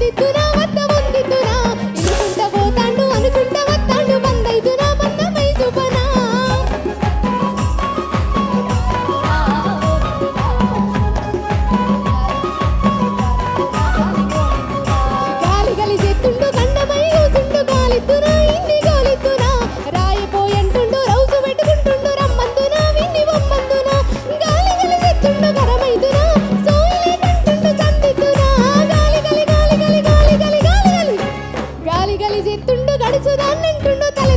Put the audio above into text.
అందితునా వద్ద వందితునా ఇనుకుంట పోతాండు అనుకుంట వత్తాండు బందైతునా బంధమై సుపనా గాలి గలిజెత్తుండు గండమై ఊసుండు గాలితునా ఇన్ని గోలితునా రాయపోయంటుండు రౌసు పెట్టుకుంటుండు రమ్మందునా విన్ని బొమ్మందునా గాలి గలిజెత్తుండు గరమైతునా సోయిలే కంటుండు సందితునా గాలి గలి గాలి గలి గాలి గలి గాలి గలి గాలి గలిజెత్తుండు గడుచుదాన్నంటుండు తల